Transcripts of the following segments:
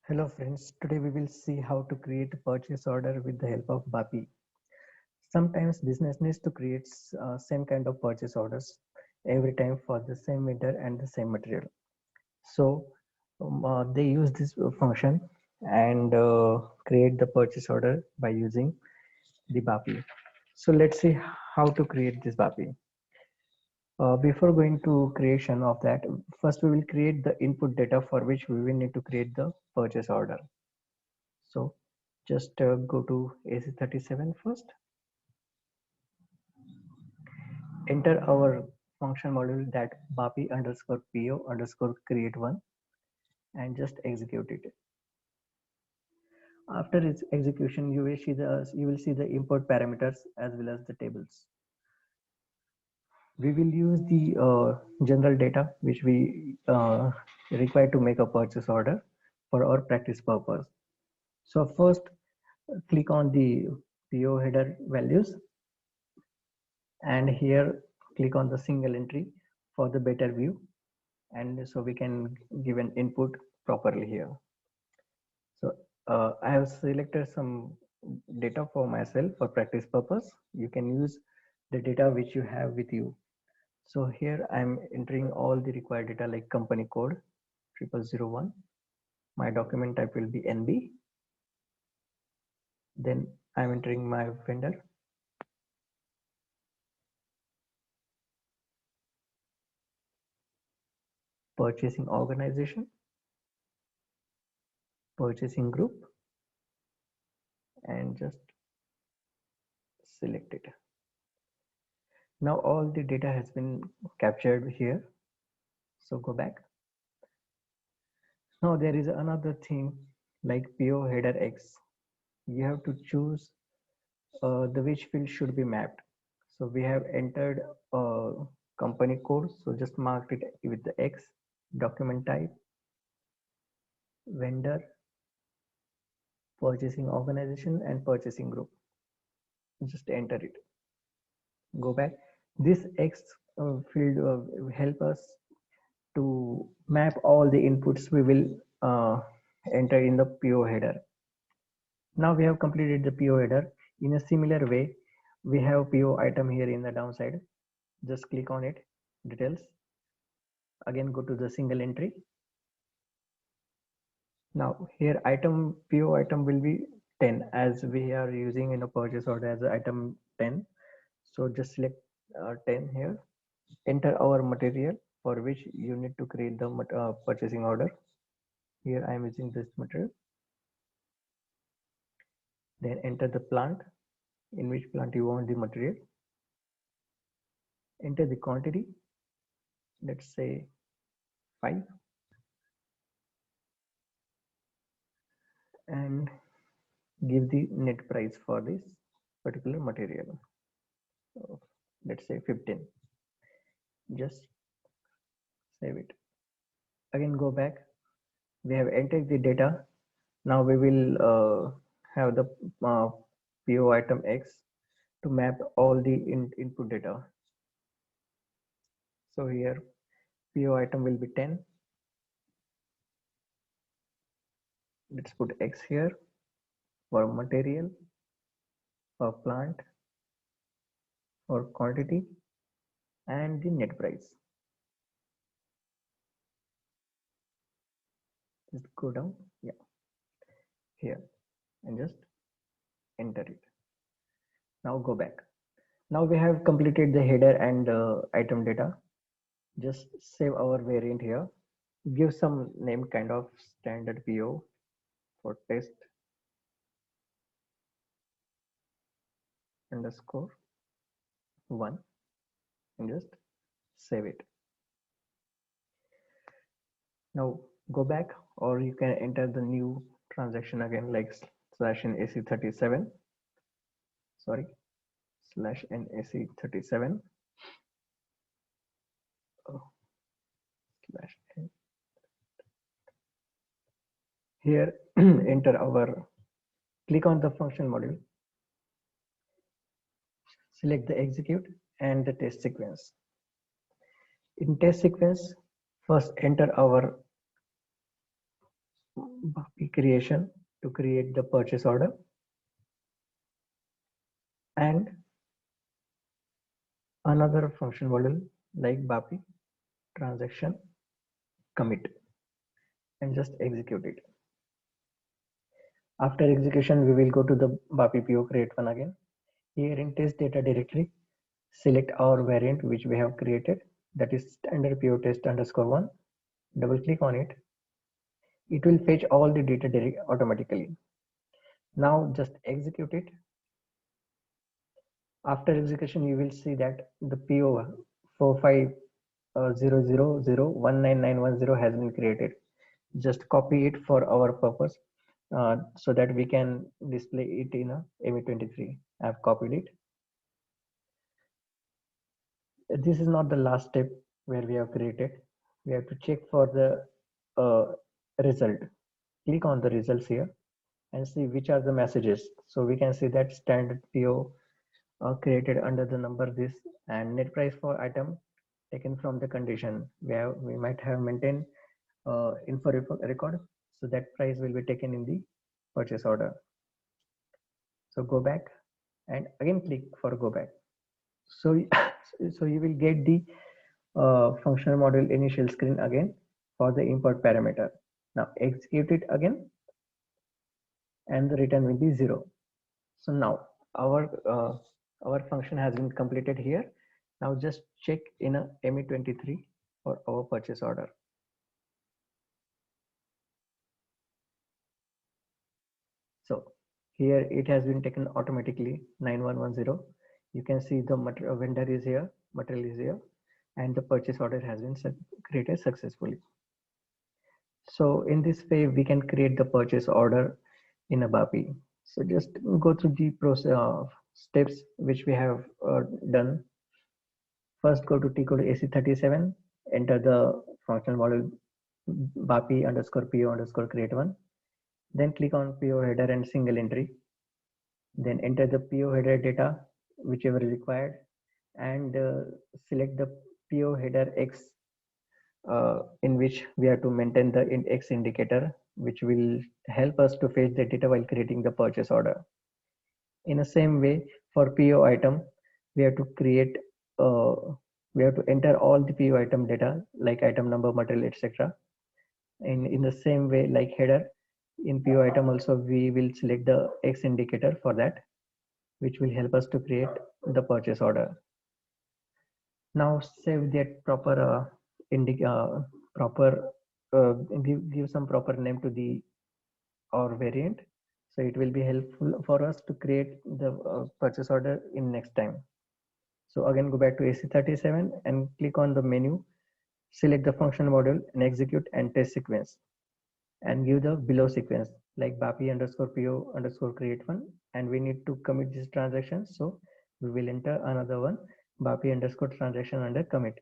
Hello friends, today we will see how to create a purchase order with the help of BAPI. Sometimes business needs to create same kind of purchase orders every time for the same vendor and the same material. So they use this function and create the purchase order by using the BAPI. So let's see how to create this BAPI. Before going to creation of that, first we will create the input data for which we will need to create the purchase order. So just go to AC37 first, enter our function module that BAPI underscore PO underscore create one and just execute it. After its execution, you will see the import parameters as well as the tables. We will use the general data which we require to make a purchase order for our practice purpose. So first click on the PO header values and here click on the single entry for the better view, and so we can give an input properly here. So I have selected some data for myself for practice purpose. You can use the data which you have with you. So here I'm entering all the required data like company code 0001. My document type will be NB. Then I'm entering my vendor, purchasing organization, purchasing group, and just select it. Now all the data has been captured here. So go back. Now there is another thing like PO header X. You have to choose the which field should be mapped. So we have entered company code. So just mark it with the X, document type, vendor, purchasing organization, and purchasing group. Just enter it. Go back. This X field will help us to map all the inputs we will enter in the PO header. Now we have completed the PO header. In a similar way, we have PO item here in the downside. Just click on it, details. Again, go to the single entry. Now here item PO item will be 10 as we are using in a purchase order as item 10. So just select 10 here. Enter our material for which you need to create the purchasing order. Here I am using this material. Then enter the plant, in which plant you want the material. Enter the quantity, let's say 5, and give the net price for this particular material. So let's say 15. Just save it. Again go back. We have entered the data. Now we will have the PO item X to map all the input data. So here PO item will be 10. Let's put X here for material, for plant, for quantity, and the net price. Just go down, yeah, here, and just enter it. Now go back. Now we have completed the header and item data. Just save our variant here. Give some name kind of standard PO for test underscore 1 and just save it. Now go back, or you can enter the new transaction again like slash NAC37, sorry, slash NAC37 slash N. Here enter our, click on the function module, select the execute and the test sequence. In test sequence, first enter our BAPI creation to create the purchase order, and another function model like BAPI transaction commit, and just execute it. After execution, we will go to the BAPI PO create one again. Here in test data directory, select our variant which we have created, that is standard PO test underscore one. Double click on it. It will fetch all the data automatically. Now just execute it. After execution, you will see that the PO 4500019910 has been created. Just copy it for our purpose so that we can display it in a ME23. I have copied it. This is not the last step where we have created. We have to check for the result. Click on the results here and see which are the messages. So we can see that standard PO created under the number this, and net price for item taken from the condition. We might have maintained info record, so that price will be taken in the purchase order. So go back and again click for go back. So so you will get the functional model initial screen again for the import parameter. Now execute it again and the return will be 0. So now our function has been completed here. Now just check in a ME23 for our purchase order. So here it has been taken automatically 9110. You can see the vendor is here, material is here, and the purchase order has been created successfully. So in this way, we can create the purchase order in a BAPI. So just go through the process steps which we have done. First, go to T-code AC37, enter the functional model BAPI underscore PO underscore create one. Then click on PO header and single entry. Then enter the PO header data, whichever is required, and select the PO header X in which we have to maintain the X indicator, which will help us to fetch the data while creating the purchase order. In the same way, for PO item, we have to create, we have to enter all the PO item data like item number, material, etc. And in the same way, like header, in PO item also we will select the X indicator for that, which will help us to create the purchase order. Now save that proper give some proper name to the our variant, so it will be helpful for us to create the purchase order in next time. So again, go back to AC37 and click on the menu, select the function model and execute and test sequence, and give the below sequence like BAPI underscore PO underscore create one, and we need to commit this transaction, so we will enter another one, BAPI underscore transaction under commit.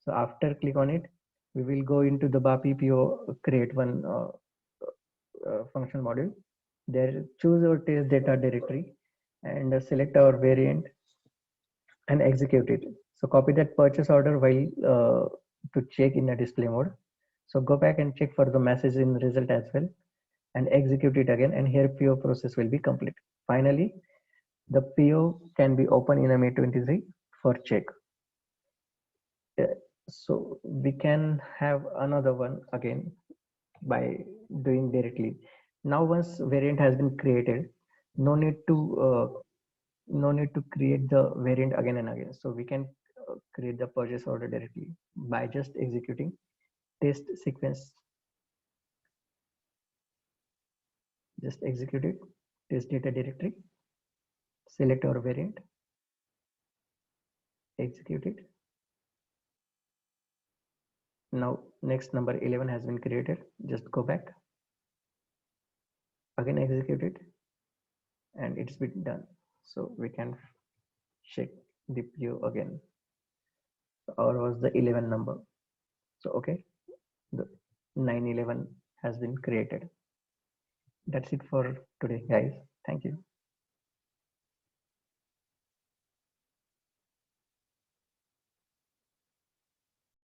So after click on it, we will go into the BAPI PO create one function module. There choose our test data directory and select our variant and execute it. So copy that purchase order while to check in a display mode. So go back and check for the message in result as well and execute it again, and here PO process will be complete. Finally, the PO can be open in a ME23 for check. So we can have another one again by doing directly. Now once variant has been created, no need to create the variant again and again. So we can create the purchase order directly by just executing test sequence. Just execute it, test data directory, select our variant, execute it. Now next number 11 has been created. Just go back, again execute it, and it's been done. So we can check the PO again. Or was the 11 number. So okay, the 911 has been created. That's it for today, guys. Thank you.